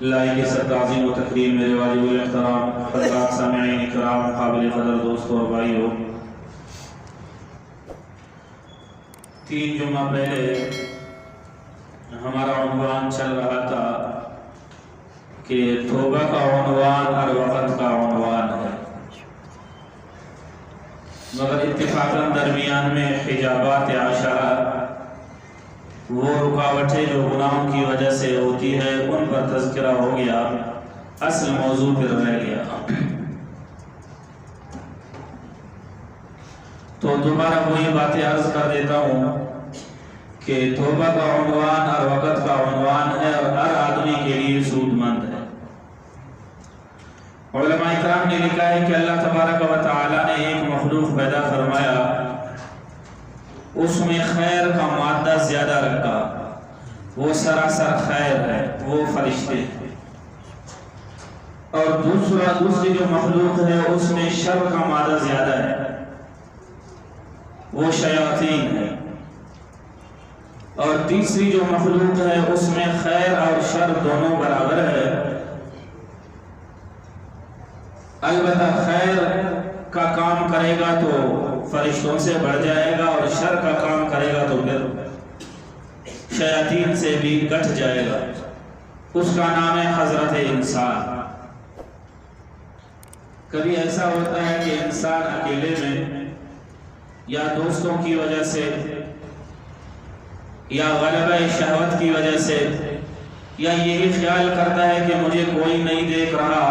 لائق سب تعظیم و تکریم میرے واجب الاحترام حضرات سامعین کرام قابل قدر دوستوں اور بھائیوں، 3 جمعہ پہلے ہمارا عنوان چل رہا تھا کہ توبہ کا عنوان ہر وقت کا عنوان ہے، مگر اتفاقاً درمیان میں حجابات عشرہ، وہ رکاوٹیں جو گناہوں کی وجہ سے ہوتی ہے ان پر تذکرہ ہو گیا، اصل موضوع پھر رہ گیا۔ تو دوبارہ وہی باتیں عرض کر دیتا ہوں کہ توبہ کا عنوان ہر وقت کا عنوان ہے اور ہر آدمی کے لیے سود مند ہے۔ علماء کرام نے لکھا ہے کہ اللہ تبارک و تعالی نے ایک مخلوق پیدا فرمایا، اس میں خیر کا مادہ زیادہ رکھا، وہ سراسر خیر ہے، وہ فرشتے ہیں، اور دوسری جو مخلوق ہے اس میں شر کا مادہ زیادہ ہے، وہ شیاطین ہے، اور تیسری جو مخلوق ہے اس میں خیر اور شر دونوں برابر ہے، البتہ خیر کا کام کرے گا تو فرشتوں سے بڑھ جائے گا، اور شر کا کام کرے گا تو پھر شیاطین سے بھی گٹھ جائے گا۔ اس کا نام ہے حضرت انسان۔ کبھی ایسا ہوتا ہے کہ انسان اکیلے میں یا دوستوں کی وجہ سے یا غلبہ شہوت کی وجہ سے یا یہی خیال کرتا ہے کہ مجھے کوئی نہیں دیکھ رہا،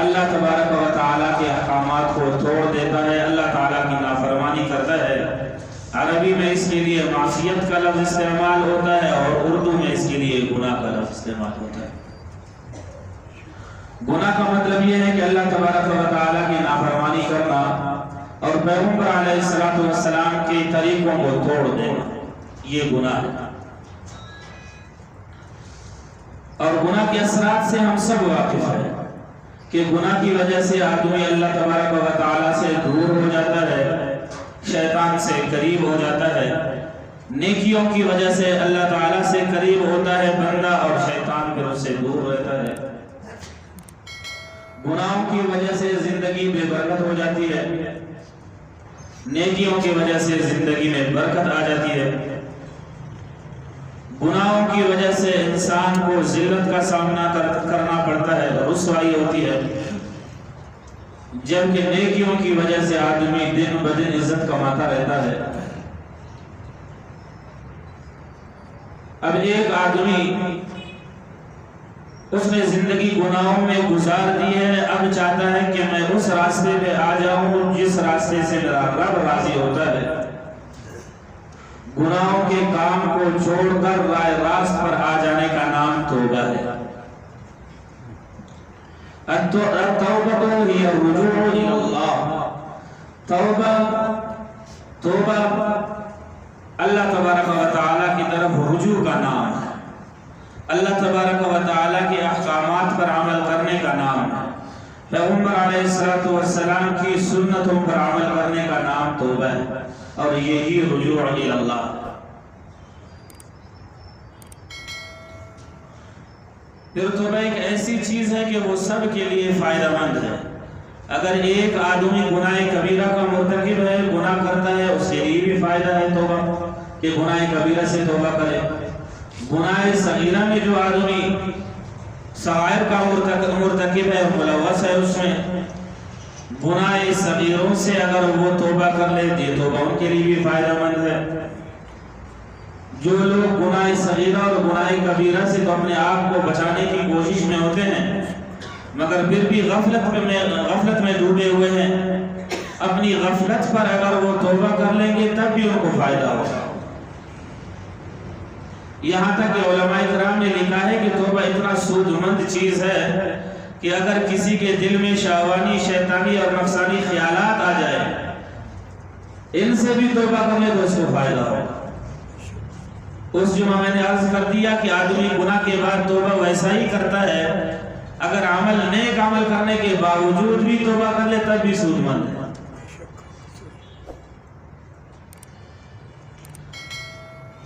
اللہ تبارک و تعالیٰ کے احکامات کو توڑ دیتا ہے، اللہ تعالیٰ کی نافرمانی کرتا ہے۔ عربی میں اس کے لیے معصیت کا لفظ استعمال ہوتا ہے اور اردو میں اس کے لیے گناہ کا لفظ استعمال ہوتا ہے۔ گناہ کا مطلب یہ ہے کہ اللہ تبارک و تعالیٰ کی نافرمانی کرنا اور پیغمبر علیہ السلام کے طریقوں کو توڑ دینا، یہ گناہ ہے۔ اور گناہ کے اثرات سے ہم سب واقف ہیں کہ گناہ کی وجہ سے آدمی اللہ تبارک و تعالیٰ سے دور ہو جاتا ہے، شیطان سے قریب ہو جاتا ہے۔ نیکیوں کی وجہ سے اللہ تعالیٰ سے قریب ہوتا ہے بندہ، اور شیطان پھر اس سے دور رہتا ہے۔ گناہوں کی وجہ سے زندگی بے برکت ہو جاتی ہے، نیکیوں کی وجہ سے زندگی میں برکت آ جاتی ہے۔ گناہوں کی وجہ سے انسان کو ذلت کا سامنا کرنا پڑتا ہے، رسوائی ہوتی ہے، جبکہ نیکیوں کی وجہ سے آدمی دن بدن عزت کماتا رہتا ہے۔ اب ایک آدمی اس نے زندگی گناہوں میں گزار دی ہے، اب چاہتا ہے کہ میں اس راستے پہ آ جاؤں جس راستے سے میرا رب راضی ہوتا ہے۔ گناہوں کے کام کو چھوڑ کر رائے راست پر آ جانے کا نام توبہ ہے۔ التوبہ ہی الرجوع الی اللہ۔ توبہ اللہ تبارک و تعالیٰ کی طرف رجوع کا نام ہے، اللہ تبارک و تعالیٰ کے احکامات پر عمل کرنے کا نام ہے، پیغمبر علیہ السلام کی سنتوں پر عمل کرنے کا نام توبہ ہے، اور یہی رجوع الی اللہ۔ پھر توبہ ایک ایسی چیز ہے کہ وہ سب کے لیے فائدہ مند ہے۔ اگر ایک آدمی گناہ کبیرہ کا مرتکب ہے، گناہ کرتا ہے، اس کے لیے بھی فائدہ ہے توبہ، کہ گناہ کبیرہ سے توبہ کرے۔ گناہ صغیرہ میں جو آدمی صغائر کا مرتکب ہے، ملوث ہے اس میں، گناہ صغیروں سے اگر وہ توبہ کر لیتے ہیں توبہ ان کے لیے بھی فائدہ مند ہے۔ جو لوگ گناہ صغیرہ اور گناہ کبیرہ سے تو اپنے آپ کو بچانے کی کوشش میں ہوتے ہیں، مگر پھر بھی غفلت میں ڈوبے ہوئے ہیں، اپنی غفلت پر اگر وہ توبہ کر لیں گے تب بھی ان کو فائدہ ہوگا۔ یہاں تک کہ علماء کرام نے لکھا ہے کہ توبہ اتنا سود مند چیز ہے کہ اگر کسی کے دل میں شہوانی، شیطانی اور نفسانی خیالات آ جائے، ان سے بھی توبہ کر لے تو اس کو فائدہ ہوگا۔ اس جمعہ میں نے عرض کر دیا کہ آدمی گناہ کے بعد توبہ ویسا ہی کرتا ہے، اگر نیک عمل کرنے کے باوجود بھی توبہ کر لے تب بھی سود مند ہے۔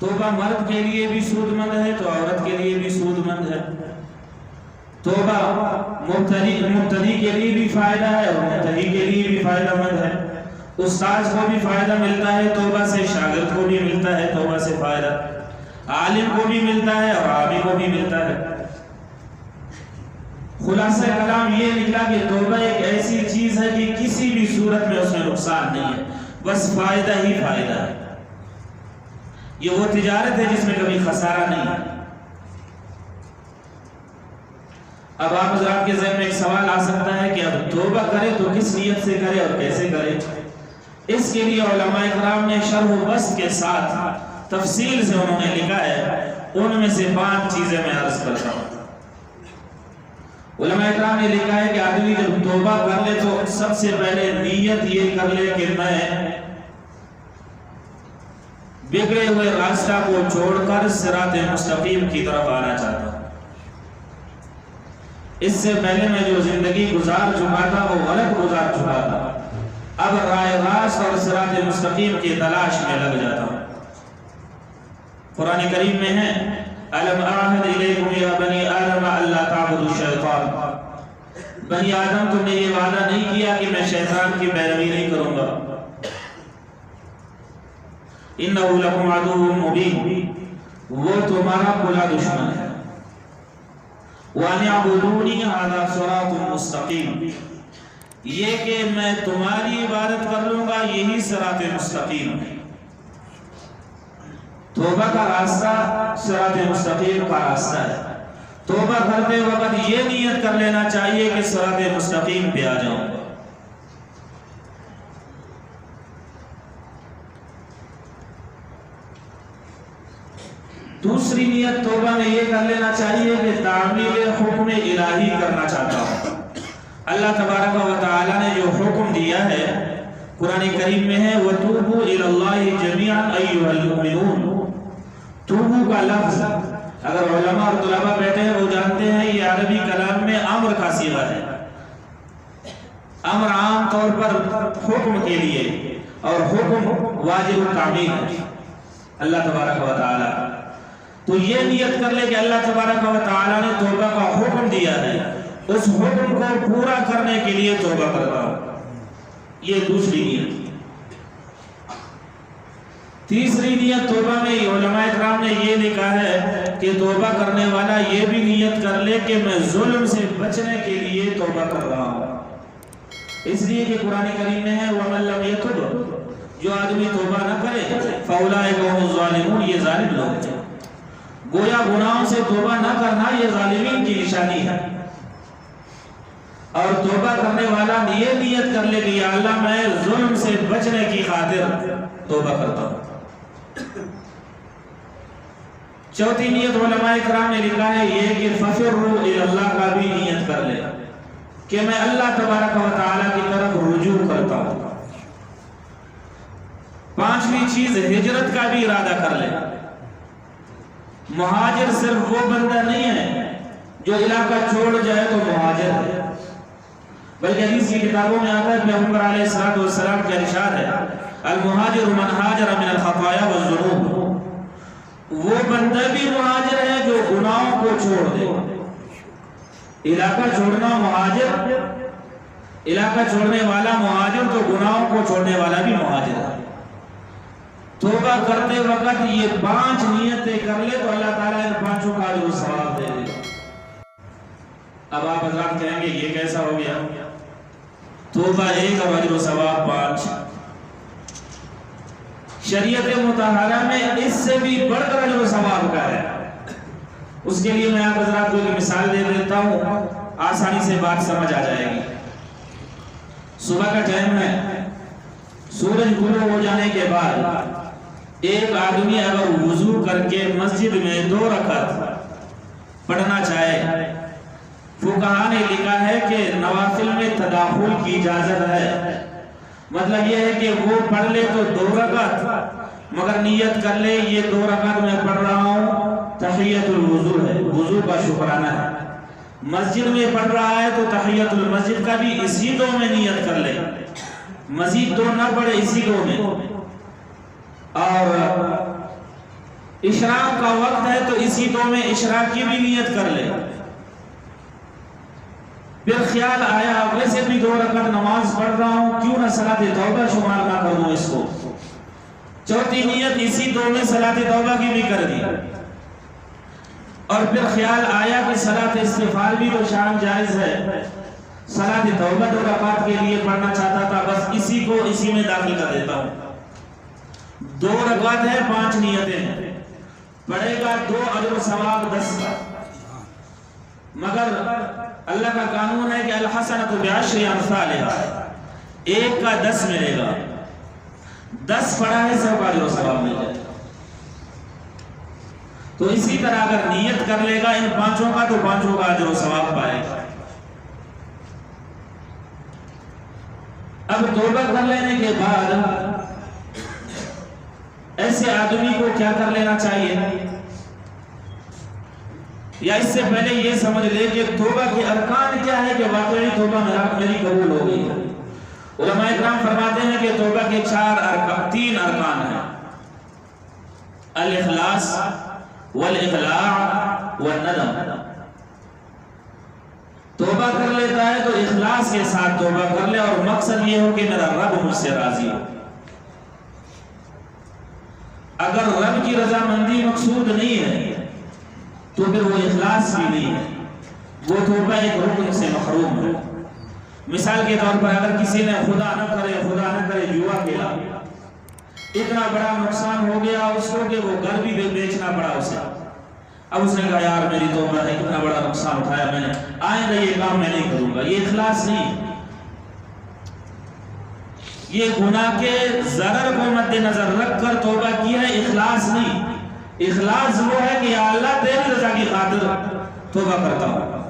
توبہ مرد کے لیے بھی سود مند ہے تو عورت کے لیے بھی سود مند ہے۔ توبہ مبتدی کے لیے بھی فائدہ ہے اور منتہی کے لیے بھی فائدہ مند ہے. استاد کو بھی فائدہ ملتا ہے توبہ سے، شاگرد کو بھی ملتا ہے توبہ سے فائدہ، عالم کو بھی ملتا ہے اور عامی کو بھی ملتا ہے. خلاصہ کلام یہ نکلا کہ توبہ ایک ایسی چیز ہے کہ کسی بھی صورت میں اس میں نقصان نہیں ہے، بس فائدہ ہی فائدہ ہے. یہ وہ تجارت ہے جس میں کبھی خسارہ نہیں ہے. اب آپ حضرات کے ذہن میں ایک سوال آ سکتا ہے کہ اب توبہ کرے تو کس نیت سے کرے اور کیسے کرے؟ اس کے لیے علماء کرام نے شرح و بسط کے ساتھ تفصیل سے انہوں نے لکھا ہے. ان میں سے 5 چیزیں میں عرض کرتا ہوں. علماء کرام نے لکھا ہے کہ آدمی جب توبہ کر لے تو سب سے پہلے نیت یہ کر لے کہ میں بگڑے ہوئے راستہ کو چھوڑ کر صراط مستقیم کی طرف آنا چاہتا ہوں. اس سے پہلے میں جو زندگی گزار چکا تھا وہ غلط گزار چکا تھا. اب راہ راست اور صراط مستقیم کی تلاش میں لگ جاتا ہوں. قرآن کریم میں ہے الم اعہد الیکم یا بنی آدم الا تعبدوا الشیطان. بنی آدم تم نے یہ وعدہ نہیں کیا کہ میں شیطان کی پیروی نہیں کروں گا. انہ لکم عدو مبین، وہ تمہارا کھلا دشمن ہے. وَأَنِ اعْبُدُونِي هَذَا صِرَاطٌ مُسْتَقِيمٌ، یہ کہ میں تمہاری عبادت کر لوں گا یہی صراط مستقیم ہے. توبہ کا راستہ صراط مستقیم کا راستہ ہے. توبہ کرتے وقت یہ نیت کر لینا چاہیے کہ صراط مستقیم پہ آ جاؤں گا. دوسری نیت توبہ میں یہ کر لینا چاہیے کہ تعمیل حکم الہی کرنا چاہتا ہوں. اللہ تبارک و تعالی نے جو حکم دیا ہے قرآن کریم میں ہے وَتُوبُوا إِلَى اللَّهِ جَمِيعًا أَيُّهَا الْمُؤْمِنُونَ. توبو کا لفظ اگر علماء اور طلباء بیٹھے ہیں وہ جانتے ہیں یہ عربی کلام میں امر کا صیغہ ہے. امر عام طور پر حکم کے لیے اور حکم واجب التعمیل ہے اللہ تبارک و تعالی. تو یہ نیت کر لے کہ اللہ تبارک و تعالی نے توبہ کا حکم دیا ہے، اس حکم کو پورا کرنے کے لیے توبہ کرتا ہوں. یہ دوسری نیت. تیسری نیت توبہ میں علماء کرام نے یہ لکھا ہے کہ توبہ کرنے والا یہ بھی نیت کر لے کہ میں ظلم سے بچنے کے لیے توبہ کر رہا ہوں. اس لیے کہ قرآن کریم میں ہے وَمَن لَّمْ يَتُبْ، جو آدمی توبہ نہ کرے فَأُولَٰئِكَ هُمُ الظَّالِمُونَ، یہ ظالم لوگ ہیں. گویا گناہوں سے توبہ نہ کرنا یہ ظالمین کی نشانی ہے. اور توبہ کرنے والا یہ نیت کر لے کہ یا اللہ میں ظلم سے بچنے کی خاطر توبہ کرتا ہوں. چوتھی نیت علماء کرام نے لکھا ہے یہ کہ فَفِرُّوا إِلَى اللَّهِ کا بھی نیت کر لے کہ میں اللہ تبارک و تعالی کی طرف رجوع کرتا ہوں. پانچویں چیز ہجرت کا بھی ارادہ کر لے. مہاجر صرف وہ بندہ نہیں ہے جو علاقہ چھوڑ جائے تو مہاجر ہے، بلکہ حدیث کی کتابوں میں آتا ہے پیغمبر علیہ السلام کا ارشاد ہے المہاجر من ہاجر من الخطایا والذنوب. وہ بندہ بھی مہاجر ہے جو گناہوں کو چھوڑ دے. علاقہ چھوڑنا مہاجر، علاقہ چھوڑنے والا مہاجر تو گناہوں کو چھوڑنے والا بھی مہاجر ہے. توبہ کرتے وقت یہ 5 نیتیں کر لے تو اللہ تعالیٰ ان 5 کا جو ثواب دے دے گا. اب آپ حضرات کہیں گے یہ کیسا ہو گیا؟ توبہ 1 اور اجر و ثواب 5. شریعت مطہرہ میں اس سے بھی بڑھ کر اجر و ثواب کا ہے. اس کے لیے میں آپ حضرات کو ایک مثال دے دیتا ہوں، آسانی سے بات سمجھ آ جائے گی. صبح کا ٹائم ہے، سورج غروب ہو جانے کے بعد ایک آدمی اگر وضو کر کے مسجد میں 2 رکعت پڑھنا چاہے، فقہاء نے لکھا ہے کہ نوافل میں تداخل کی اجازت ہے. مطلب یہ ہے کہ وہ پڑھ لے تو 2 رکعت، مگر نیت کر لے یہ 2 رکعت میں پڑھ رہا ہوں تحیت الوضو ہے، وضو کا شکرانہ ہے. مسجد میں پڑھ رہا ہے تو تحیت المسجد کا بھی اسی 2 میں نیت کر لے، مزید 2 نہ پڑھے اسی 2 میں. اور اشراق کا وقت ہے تو اسی 2 میں اشراق کی بھی نیت کر لے. پھر خیال آیا ویسے بھی 2 رکعت نماز پڑھ رہا ہوں، کیوں نہ صلاۃ توبہ شمار نہ کر دوں اس کو. چوتھی نیت اسی 2 میں صلاۃ توبہ کی بھی کر دی. اور پھر خیال آیا کہ صلاۃ استغفار بھی تو شان جائز ہے، صلاۃ توبہ 2 رکعت کے لیے پڑھنا چاہتا تھا، بس اسی کو اسی میں داخل کر دیتا ہوں. 2 رکعت ہے، 5 نیتیں ہیں، پڑھے گا 2 اجر و ثواب 10 کا. مگر اللہ کا قانون ہے کہ الحسنۃ بعشر امثالها، 1 کا 10 ملے گا. 10 پڑھا ہے 100 کا اجر و ثواب مل جائے گا. تو اسی طرح اگر نیت کر لے گا ان 5 کا تو 5 کا اجر و ثواب پائے گا. اب توبہ کر لینے کے بعد ایسے آدمی کو کیا کر لینا چاہیے؟ یا اس سے پہلے یہ سمجھ لے کہ توبہ کے ارکان کیا ہے کہ واقعی توبہ میری قبول ہو گئی. علماء اکرام فرماتے ہیں کہ توبہ کے 3 ارکان ہیں: الاخلاص والاقلاع والندم. توبہ کر لیتا ہے تو اخلاص کے ساتھ توبہ کر لے اور مقصد یہ ہو کہ میرا رب مجھ سے راضی ہو. اگر رب کی رضامندی مقصود نہیں ہے تو پھر وہ اخلاص بھی نہیں ہے، وہ توبہ ایک رکن سے محروم ہے. مثال کے طور پر اگر کسی نے خدا نہ کرے جوا کھیلا، اتنا بڑا نقصان ہو گیا اس کو کہ وہ گھر بھی بیچنا پڑا اسے. اب اس نے کہا یار میری توبہ ہے، اتنا بڑا نقصان اٹھایا میں نے، آئندہ یہ کام میں نہیں کروں گا. یہ اخلاص نہیں، یہ گناہ کے ضرر کو مد نظر رکھ کر توبہ کی ہے، اخلاص نہیں. اخلاص وہ ہے کہ یا اللہ تیری رضا کی خاطر توبہ کرتا ہوں.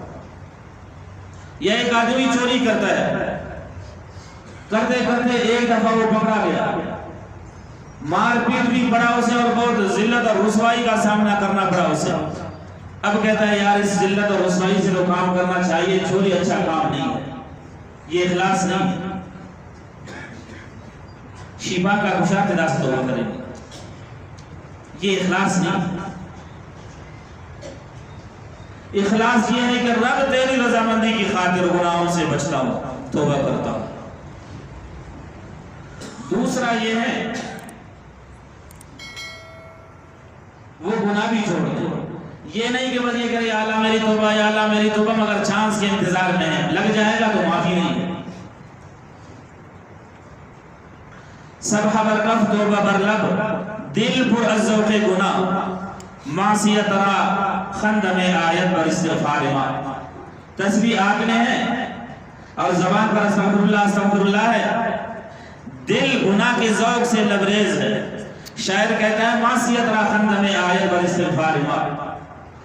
یا ایک آدمی چوری کرتا ہے، کرتے کرتے ایک دفعہ وہ پکڑا گیا، مار پیٹ بھی پڑا اسے اور بہت ذلت اور رسوائی کا سامنا کرنا پڑا اسے. اب کہتا ہے یار اس ذلت اور رسوائی سے تو کام کرنا چاہیے، چوری اچھا کام نہیں ہے. یہ اخلاص نہیں. شفا کا خوشا خدا سے توبہ کریں، یہ اخلاص نہیں. اخلاص یہ ہے کہ رب تیری رضامندی کی خاطر گناہوں سے بچتا ہوں، توبہ کرتا ہوں. دوسرا یہ ہے وہ گناہ بھی چھوڑ دے. یہ نہیں کہ بس یہ کرے یا اللہ میری توبہ، یا اللہ میری توبہ، مگر چانس کے انتظار میں ہے، لگ جائے گا تو معافی نہیں ہے. صبح برکف توبہ برلب، دل پر ذوق گناہ، معصیت را خند میں آیت پر استغفار ما. تسبیح آگنے ہیں اور زبان پر استغفر اللہ ہے، دل گناہ کے ذوق سے لبریز ہے. شاعر کہتا ہے معصیت را خند میں آیت پر استغفار ما.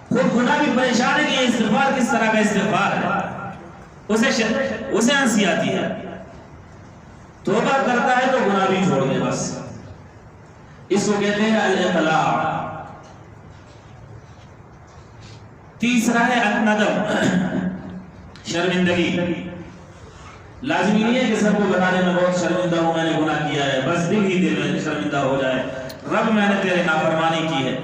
خود گناہ بھی پریشان ہے کہ یہ استغفار کس طرح کا استغفار ہے، اسے ہنسی آتی ہے. توبہ کرتا ہے تو گناہ بھی چھوڑ دے بس. اس کو کہتے ہیں الاقلاع. تیسرا ہے الندم، شرمندگی. لازمی نہیں ہے کہ سب کو بتانے میں بہت شرمندہ ہوں، میں نے گناہ کیا ہے، بس دل ہی دل میں شرمندہ ہو جائے، رب میں نے تیرے نافرمانی کی ہے،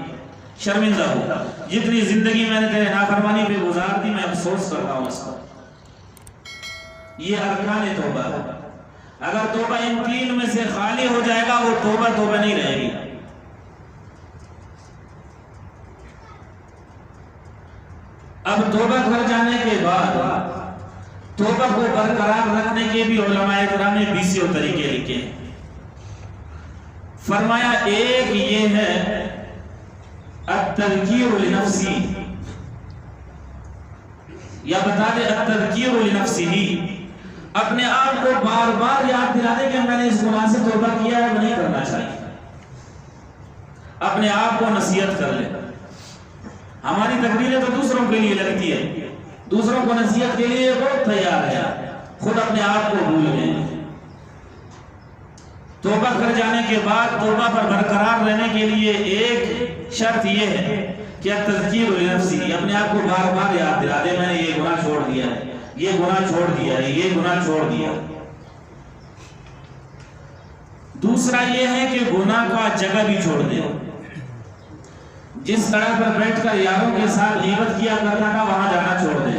شرمندہ ہو. جتنی زندگی میں نے تیرے نافرمانی پہ گزار دی میں افسوس کرتا ہوں اس کا. یہ ارکان توبہ ہے. اگر توبہ ان 3 میں سے خالی ہو جائے گا وہ توبہ نہیں رہے گی. اب توبہ کر جانے کے بعد توبہ کو برقرار رکھنے کے بھی علماء کرام نے 20 طریقے لکھے. فرمایا ایک یہ ہے التذکیر لنفسی، یا بتا دے التذکیر لنفسی، اپنے آپ کو بار بار یاد دلا دے کہ میں نے اس گناہ سے توبہ کیا ہے، وہ نہیں کرنا چاہیے. اپنے آپ کو نصیحت کر لے. ہماری تقریریں تو دوسروں کے لیے لگتی ہے، دوسروں کو نصیحت کے لیے بہت تیار ہے، خود اپنے آپ کو بھول گئے. توبہ کر جانے کے بعد توبہ پر برقرار رہنے کے لیے ایک شرط یہ ہے کہ تذکیر لنفسی، اپنے آپ کو بار بار یاد دلا دے میں نے یہ گناہ چھوڑ دیا ہے، یہ گناہ چھوڑ دیا ہے، یہ گناہ چھوڑ دیا. دوسرا یہ ہے کہ گناہ کا جگہ بھی چھوڑ دے. جس سڑک پر بیٹھ کر یاروں کے ساتھ غیبت کیا کرتا تھا وہاں جانا چھوڑ دے.